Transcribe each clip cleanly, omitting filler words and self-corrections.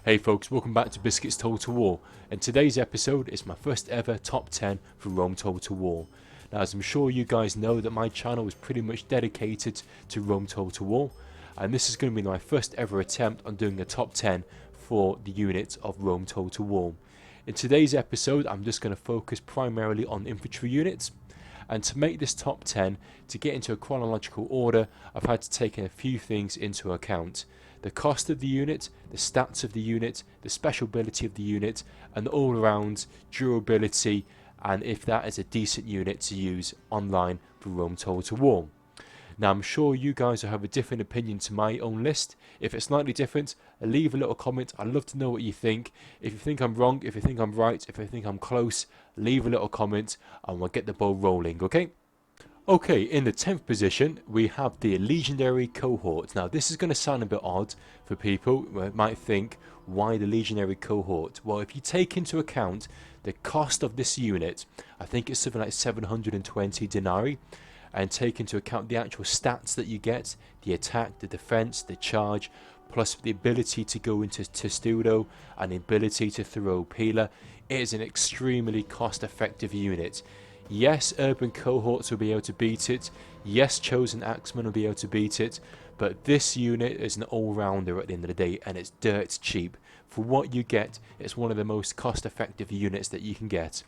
Hey folks, welcome back to Biscuits Total War, and today's episode is my first ever top 10 for Rome Total War. Now, as I'm sure you guys know, that my channel is pretty much dedicated to Rome Total War, and this is going to be my first ever attempt on doing a top 10 for the units of Rome Total War. In today's episode, I'm just going to focus primarily on infantry units, and to make this top 10, to get into a chronological order, I've had to take a few things into account. The cost of the unit, the stats of the unit, the special ability of the unit, and the all-around durability, and if that is a decent unit to use online for Rome Total War. Now, I'm sure you guys will have a different opinion to my own list. If it's slightly different, leave a little comment. I'd love to know what you think. If you think I'm wrong, if you think I'm right, if you think I'm close, leave a little comment and we'll get the ball rolling, okay? Okay, in the 10th position, we have the Legionary Cohort. Now, this is going to sound a bit odd for people who might think, why the Legionary Cohort? Well, if you take into account the cost of this unit, I think it's something like 720 denarii, and take into account the actual stats that you get, the attack, the defense, the charge, plus the ability to go into Testudo and the ability to throw Peeler, it is an extremely cost-effective unit. Yes, urban cohorts will be able to beat it. Yes, chosen Axmen will be able to beat it. But this unit is an all-rounder at the end of the day, and it's dirt cheap. For what you get, it's one of the most cost-effective units that you can get.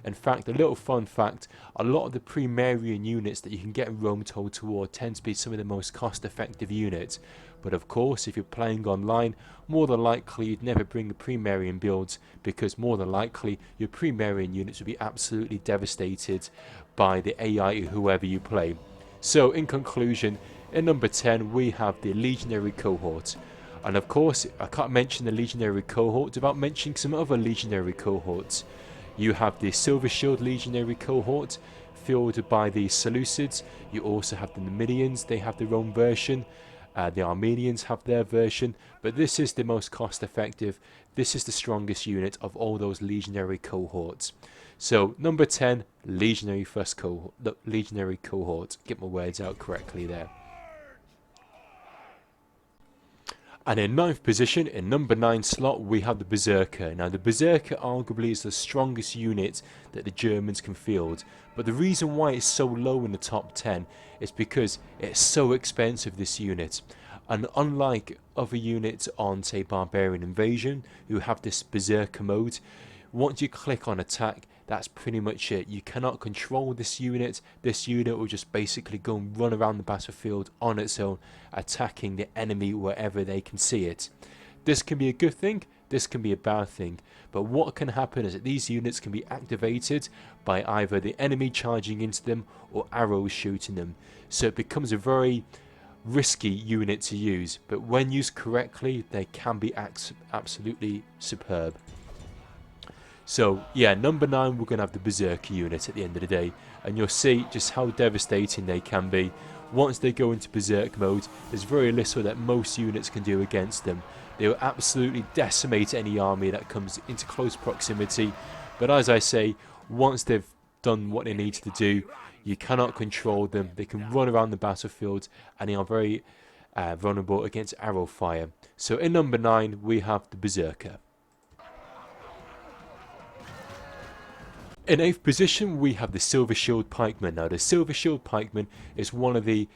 In fact, a little fun fact, a lot of the Primarian units that you can get in Rome Total War tend to be some of the most cost-effective units. But of course, if you're playing online, more than likely you'd never bring a Primarian build, because more than likely your Primarian units would be absolutely devastated by the AI whoever you play. So in conclusion, in number 10 we have the Legionary Cohort. And of course, I can't mention the Legionary Cohort without mentioning some other Legionary Cohorts. You have the Silver Shield Legionary Cohort, fielded by the Seleucids. You also have the Numidians, they have their own version. The Armenians have their version, but this is the most cost effective. This is the strongest unit of all those Legionary Cohorts. So number 10, Legionary Cohort. Get my words out correctly there. And in 9th position, in number 9 slot, we have the Berserker. Now, the Berserker arguably is the strongest unit that the Germans can field. But the reason why it's so low in the top 10 is because it's so expensive, this unit. And unlike other units on, say, Barbarian Invasion, who have this Berserker mode, once you click on attack, that's pretty much it. You cannot control this unit. This unit will just basically go and run around the battlefield on its own, attacking the enemy wherever they can see it. This can be a good thing, this can be a bad thing. But what can happen is that these units can be activated by either the enemy charging into them or arrows shooting them. So it becomes a very risky unit to use. But when used correctly, they can be absolutely superb. So yeah, number 9 we're going to have the Berserker unit at the end of the day, and you'll see just how devastating they can be. Once they go into Berserk mode, there's very little that most units can do against them. They will absolutely decimate any army that comes into close proximity, but as I say, once they've done what they need to do, you cannot control them. They can run around the battlefield, and they are very vulnerable against arrow fire. So in number 9 we have the Berserker. In 8th position, we have the Silver Shield Pikemen. Now, the Silver Shield Pikemen is one of the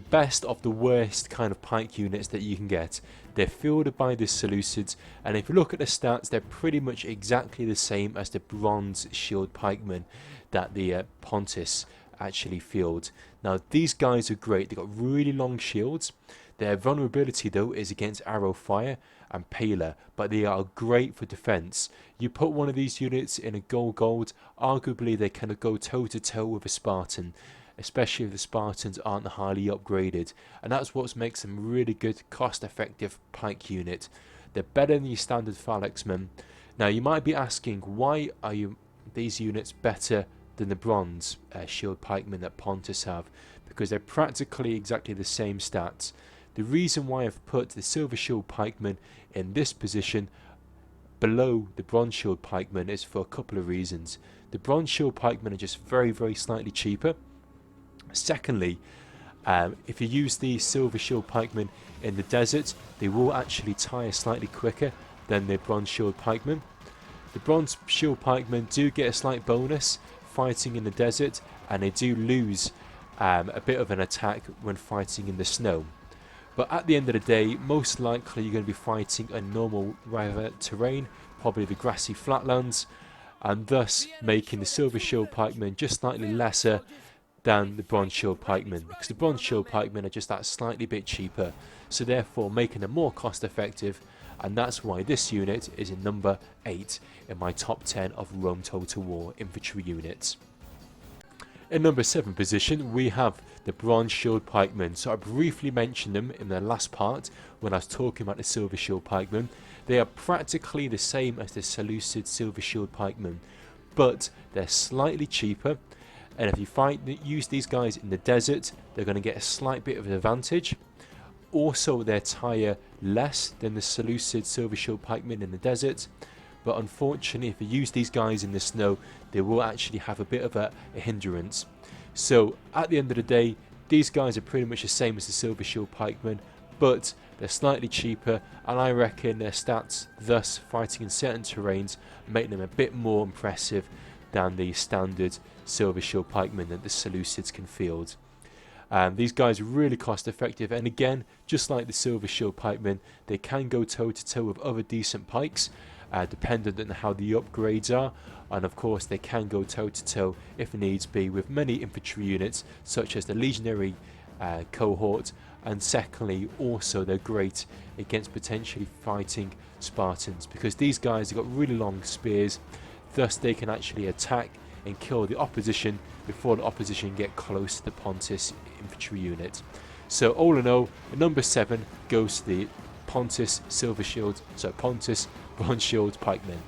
best of the worst kind of pike units that you can get. They're fielded by the Seleucids, and if you look at the stats, they're pretty much exactly the same as the Bronze Shield Pikemen that the Pontus actually field. Now, these guys are great. They've got really long shields. Their vulnerability, though, is against arrow fire and Peeler, but they are great for defense. You put one of these units in a gold, arguably they can go toe-to-toe with a Spartan, especially if the Spartans aren't highly upgraded, and that's what makes them a really good, cost-effective pike unit. They're better than your standard Axmen. Now, you might be asking, why are these units better than the Bronze Shield Pikemen that Pontus have? Because they're practically exactly the same stats. The reason why I've put the Silver Shield Pikemen in this position below the Bronze Shield Pikemen is for a couple of reasons. The Bronze Shield Pikemen are just very, very slightly cheaper. Secondly, If you use the Silver Shield Pikemen in the desert, they will actually tire slightly quicker than the Bronze Shield Pikemen. The Bronze Shield Pikemen do get a slight bonus fighting in the desert, and they do lose a bit of an attack when fighting in the snow. But at the end of the day, most likely you're going to be fighting a normal river terrain, probably the grassy flatlands, and thus making the Silver Shield Pikemen just slightly lesser than the Bronze Shield Pikemen, because the Bronze Shield Pikemen are just that slightly bit cheaper, so therefore making them more cost effective, and that's why this unit is in number 8 in my top 10 of Rome Total War infantry units. In number 7 position we have the Bronze Shield Pikemen. So I briefly mentioned them in the last part when I was talking about the Silver Shield Pikemen. They are practically the same as the Seleucid Silver Shield Pikemen, but they're slightly cheaper, and if you use these guys in the desert, they're going to get a slight bit of an advantage. Also, they tire less than the Seleucid Silver Shield Pikemen in the desert, but unfortunately if you use these guys in the snow, they will actually have a bit of a hindrance. So at the end of the day, these guys are pretty much the same as the Silver Shield Pikemen, but they're slightly cheaper, and I reckon their stats, thus fighting in certain terrains, make them a bit more impressive than the standard Silver Shield Pikemen that the Seleucids can field. These guys are really cost effective, and again, just like the Silver Shield Pikemen, they can go toe to toe with other decent pikes, dependent on how the upgrades are, and of course they can go toe to toe if needs be with many infantry units such as the Legionary Cohort, and secondly also they're great against potentially fighting Spartans, because these guys have got really long spears, thus they can actually attack and kill the opposition before the opposition get close to the Pontus infantry unit. So all in all, number 7 goes to the Pontus Bronze Shield Pikemen.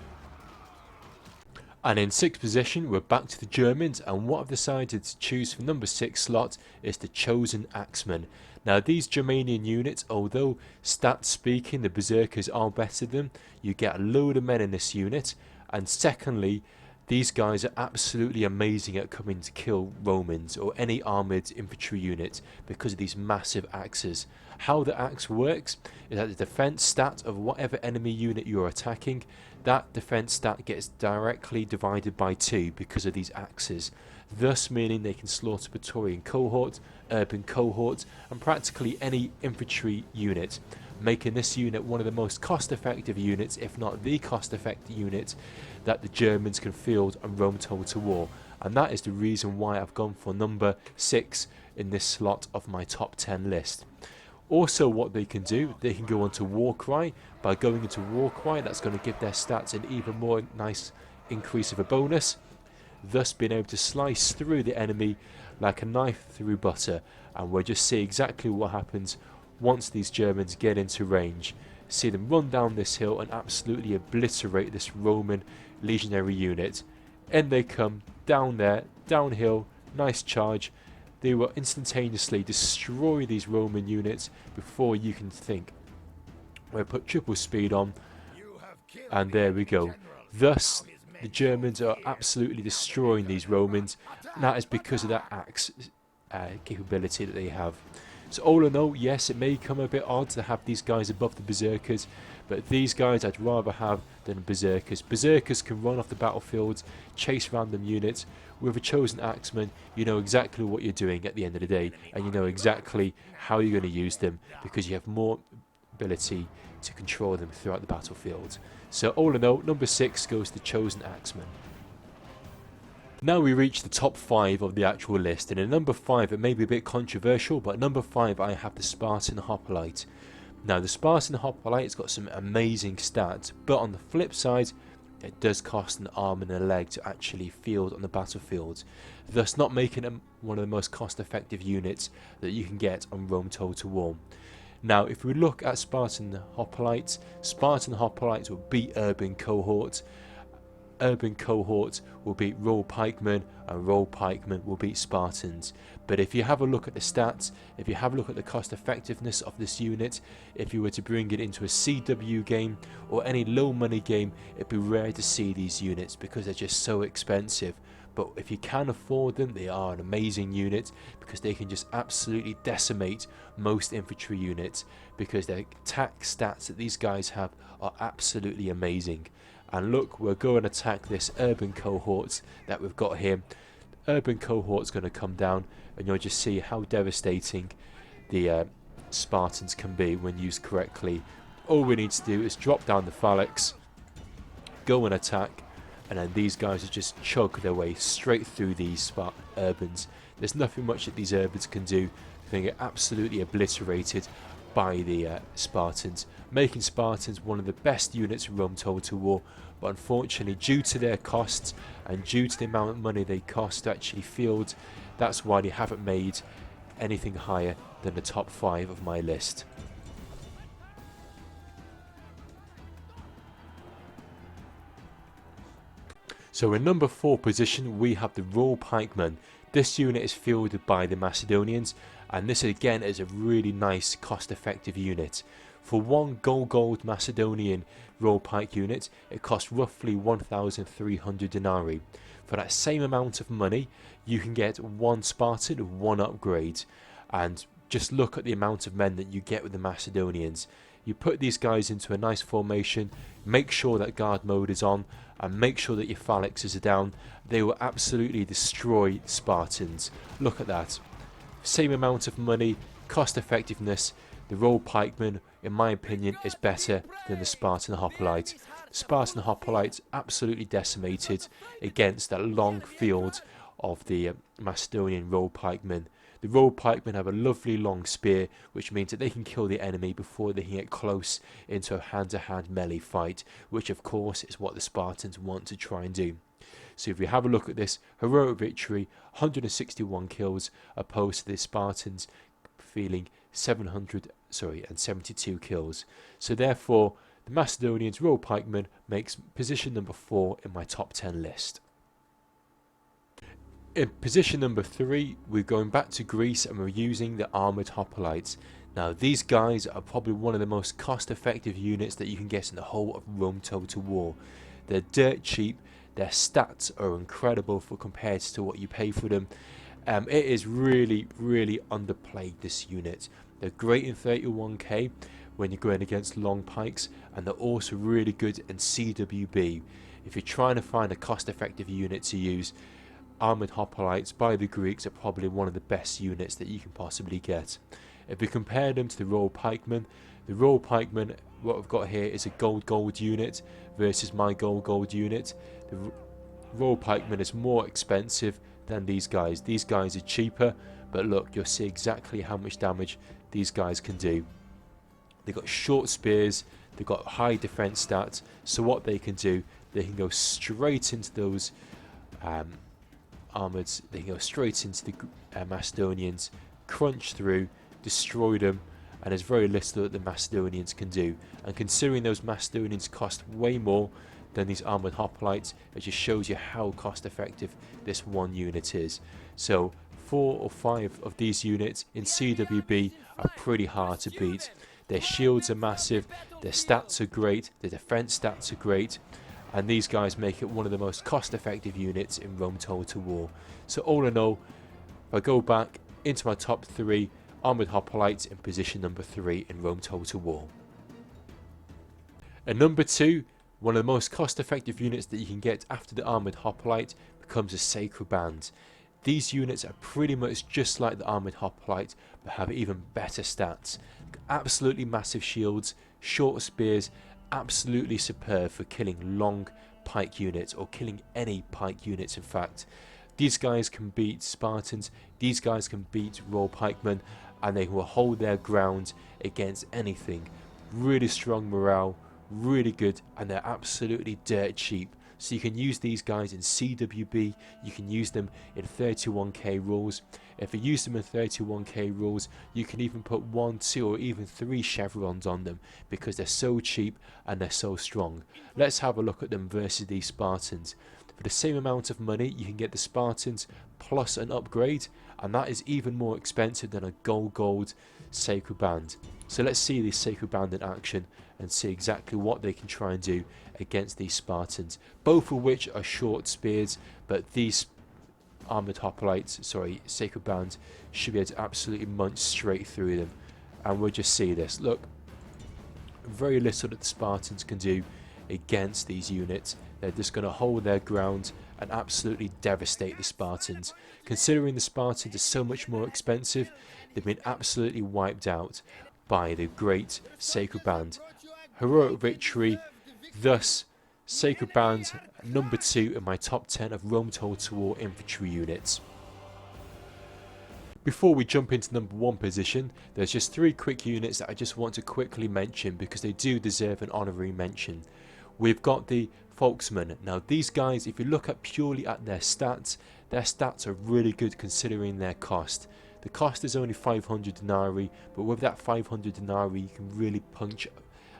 And in 6th position we're back to the Germans, and what I've decided to choose for number 6 slot is the Chosen Axmen. Now these Germanian units, although stats speaking the Berserkers are better than them, you get a load of men in this unit, and secondly these guys are absolutely amazing at coming to kill Romans or any armoured infantry unit because of these massive axes. How the axe works is that the defense stat of whatever enemy unit you're attacking, that defense stat gets directly divided by 2 because of these axes, thus meaning they can slaughter Praetorian Cohort, Urban Cohort, and practically any infantry unit, making this unit one of the most cost-effective units, if not the cost-effective unit, that the Germans can field on Rome Total War. And that is the reason why I've gone for number 6 in this slot of my top 10 list. Also what they can do, they can go on to Warcry. By going into Warcry, that's going to give their stats an even more nice increase of a bonus, thus being able to slice through the enemy like a knife through butter. And we'll just see exactly what happens once these Germans get into range. See them run down this hill and absolutely obliterate this Roman legionary unit. And they come down there, downhill, nice charge. They will instantaneously destroy these Roman units before you can think. We'll put triple speed on, and there we go. Thus the Germans are absolutely destroying these Romans, and that is because of that axe capability that they have. So all in all, yes, it may come a bit odd to have these guys above the Berserkers, but these guys I'd rather have than Berserkers. Berserkers can run off the battlefield, chase random units. With a Chosen Axeman, you know exactly what you're doing at the end of the day, and you know exactly how you're going to use them, because you have more ability to control them throughout the battlefield. So all in all, number 6 goes to Chosen Axeman. Now we reach the top 5 of the actual list, and in number 5 it may be a bit controversial, but number 5 I have the Spartan Hoplite. Now the Spartan Hoplite's got some amazing stats, but on the flip side it does cost an arm and a leg to actually field on the battlefield, thus not making it one of the most cost effective units that you can get on Rome Total War. Now if we look at Spartan Hoplites will beat Urban Cohort. Urban Cohort will beat Royal Pikemen, and Royal Pikemen will beat Spartans. But if you have a look at the stats, if you have a look at the cost effectiveness of this unit, if you were to bring it into a CW game or any low money game, it'd be rare to see these units because they're just so expensive. but if you can afford them, they are an amazing unit because they can just absolutely decimate most infantry units, because their attack stats that these guys have are absolutely amazing. And look, we're going to attack this urban cohort that we've got here. Urban cohort's going to come down, and you'll just see how devastating the Spartans can be when used correctly. All we need to do is drop down the phalanx, go and attack, and then these guys will just chug their way straight through these urbans. There's nothing much that these urbans can do. They get absolutely obliterated by the Spartans, making Spartans one of the best units in Rome Total War. But unfortunately, due to their costs and due to the amount of money they cost to actually field, that's why they haven't made anything higher than the top 5 of my list. So in number 4 position we have the Royal Pikemen. This unit is fielded by the Macedonians, and this again is a really nice cost effective unit. For one gold Macedonian Royal Pike unit, it costs roughly 1,300 denarii. For that same amount of money, you can get one Spartan, one upgrade. And just look at the amount of men that you get with the Macedonians. You put these guys into a nice formation, make sure that guard mode is on, and make sure that your phalanxes are down. They will absolutely destroy Spartans. Look at that. Same amount of money, cost effectiveness. The Royal Pikeman, in my opinion, is better than the Spartan Hoplite. Spartan Hoplite absolutely decimated against that long field of the Macedonian Royal Pikemen. The Royal Pikemen have a lovely long spear, which means that they can kill the enemy before they can get close into a hand-to-hand melee fight, which of course is what the Spartans want to try and do. So if we have a look at this heroic victory, 161 kills opposed to the Spartans feeling 772 kills. So therefore, the Macedonians Royal Pikemen makes position number 4 in my top 10 list. In position number 3, we're going back to Greece and we're using the Armoured Hoplites. Now these guys are probably one of the most cost effective units that you can get in the whole of Rome Total War. They're dirt cheap, their stats are incredible for compared to what you pay for them. It is really underplayed, this unit. They're great in 31k when you're going against long pikes, and they're also really good in CWB. If you're trying to find a cost effective unit to use, Armoured Hoplites by the Greeks are probably one of the best units that you can possibly get. If we compare them to the Royal Pikemen, what I've got here is a gold unit versus my gold unit. The Royal Pikemen is more expensive than these guys. These guys are cheaper, but look, you'll see exactly how much damage these guys can do. They've got short spears, they've got high defense stats, so what they can do, they can go straight into those armoured, they can go straight into the Macedonians, crunch through, destroy them, and there's very little that the Macedonians can do. And considering those Macedonians cost way more than these Armoured Hoplites, it just shows you how cost effective this one unit is. So 4 or 5 of these units in CWB are pretty hard to beat. Their shields are massive, their stats are great, their defense stats are great, and these guys make it one of the most cost effective units in Rome Total War. So all in all, if I go back into my top 3, Armoured Hoplites in position number 3 in Rome Total War. And number 2, one of the most cost effective units that you can get after the Armoured Hoplite becomes a Sacred Band. These units are pretty much just like the Armoured Hoplite, but have even better stats. Absolutely massive shields, short spears, absolutely superb for killing long pike units, or killing any pike units in fact. These guys can beat Spartans, these guys can beat Royal Pikemen, and they will hold their ground against anything. Really strong morale, really good, and they're absolutely dirt cheap. So you can use these guys in CWB, you can use them in 31k rules. If you use them in 31k rules, you can even put 1, 2 or even 3 chevrons on them because they're so cheap and they're so strong. Let's have a look at them versus these Spartans. For the same amount of money, you can get the Spartans plus an upgrade, and that is even more expensive than a gold Sacred Band. So let's see this Sacred Band in action and see exactly what they can try and do against these Spartans, both of which are short spears, but these armored hoplites, sorry, sacred band, should be able to absolutely munch straight through them. And we'll just see this. Look, very little that the Spartans can do against these units. They're just going to hold their ground and absolutely devastate the Spartans. Considering the Spartans are so much more expensive, they've been absolutely wiped out by the great Sacred Band. Heroic victory, thus Sacred Band number 2 in my top 10 of Rome Total War infantry units. Before we jump into number 1 position, there's just 3 quick units that I just want to quickly mention because they do deserve an honorary mention. We've got the Axmen. Now these guys, if you look at purely at their stats are really good considering their cost. The cost is only 500 denarii, but with that 500 denarii you can really punch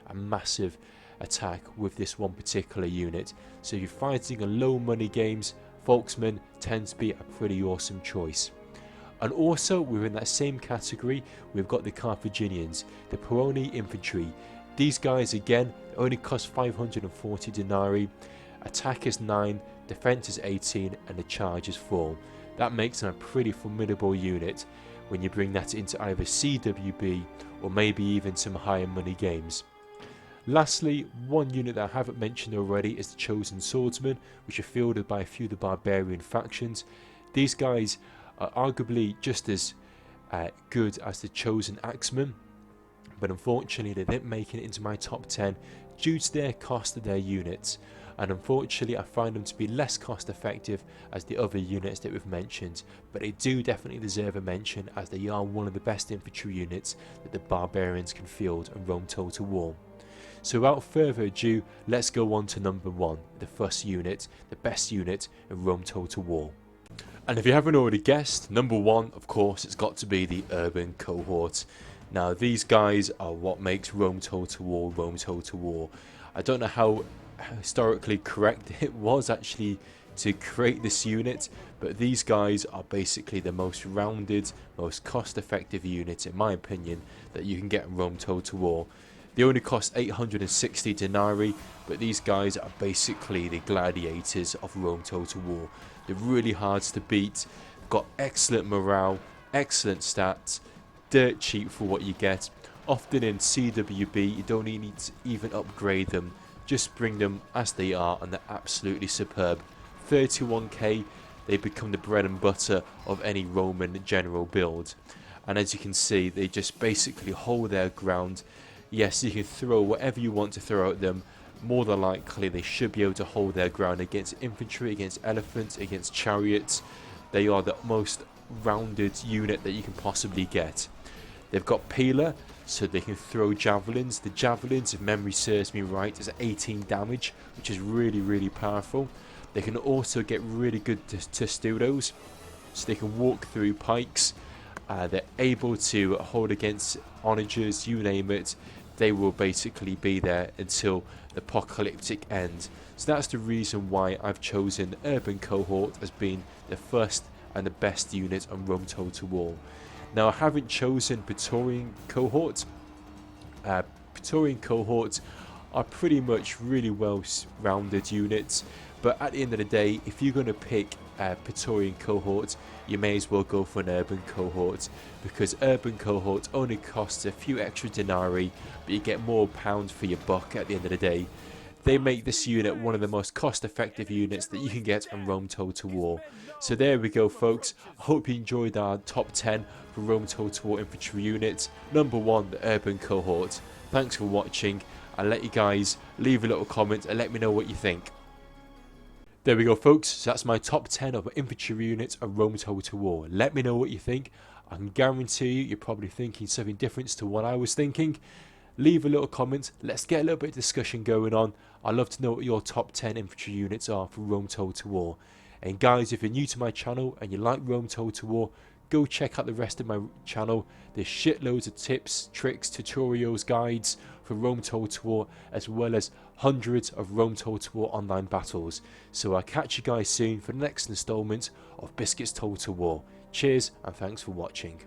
a massive attack with this one particular unit. So if you're fighting in low money games, Axmen tends to be a pretty awesome choice. And also within that same category, we've got the Carthaginians, the Peroni infantry. These guys again only cost 540 denarii, attack is 9, defense is 18 and the charge is 4. That makes them a pretty formidable unit when you bring that into either CWB or maybe even some higher money games. Lastly, one unit that I haven't mentioned already is the Chosen Swordsmen, which are fielded by a few of the barbarian factions. These guys are arguably just as good as the Chosen Axmen, but unfortunately they didn't make it into my top 10 due to their cost of their units, and unfortunately I find them to be less cost effective as the other units that we've mentioned, but they do definitely deserve a mention as they are one of the best infantry units that the barbarians can field in Rome Total War. So without further ado, let's go on to number 1, the first unit, the best unit in Rome Total War. And if you haven't already guessed, number 1, of course, it's got to be the Urban Cohort. Now, these guys are what makes Rome Total War Rome Total War. I don't know how historically correct it was actually to create this unit, but these guys are basically the most rounded, most cost-effective unit, in my opinion, that you can get in Rome Total War. They only cost 860 denarii, but these guys are basically the gladiators of Rome Total War. They're really hard to beat, got excellent morale, excellent stats, dirt cheap for what you get. Often in CWB you don't need to even upgrade them, just bring them as they are and they're absolutely superb. 31k, they become the bread and butter of any Roman general build, and as you can see they just basically hold their ground. Yes, you can throw whatever you want to throw at them. More than likely they should be able to hold their ground against infantry, against elephants, against chariots. They are the most rounded unit that you can possibly get. They've got Pila, so they can throw javelins. The javelins, if memory serves me right, is 18 damage, which is really powerful. They can also get really good testudos, so they can walk through pikes. They're able to hold against onagers, you name it. They will basically be there until the apocalyptic end. So that's the reason why I've chosen the Urban Cohort as being the first and the best unit on Rome Total War. Now I haven't chosen Praetorian Cohort. Praetorian Cohorts are pretty much really well rounded units, but at the end of the day, if you're going to pick Praetorian Cohort, you may as well go for an Urban Cohort, because Urban Cohort only costs a few extra denarii, but you get more pounds for your buck at the end of the day. They make this unit one of the most cost-effective units that you can get on Rome Total War. So there we go, folks. I hope you enjoyed our top 10 for Rome Total War infantry units. Number 1, the Urban Cohort. Thanks for watching. I'll let you guys leave a little comment and let me know what you think. There we go, folks. So that's my top 10 of infantry units of Rome Total War. Let me know what you think. I can guarantee you're probably thinking something different to what I was thinking. Leave a little comment. Let's get a little bit of discussion going on. I'd love to know what your top 10 infantry units are for Rome Total War. And guys, if you're new to my channel and you like Rome Total War, go check out the rest of my channel. There's shitloads of tips, tricks, tutorials, guides for Rome Total War, as well as hundreds of Rome Total War online battles. So I'll catch you guys soon for the next installment of Biscuits Total War. Cheers and thanks for watching.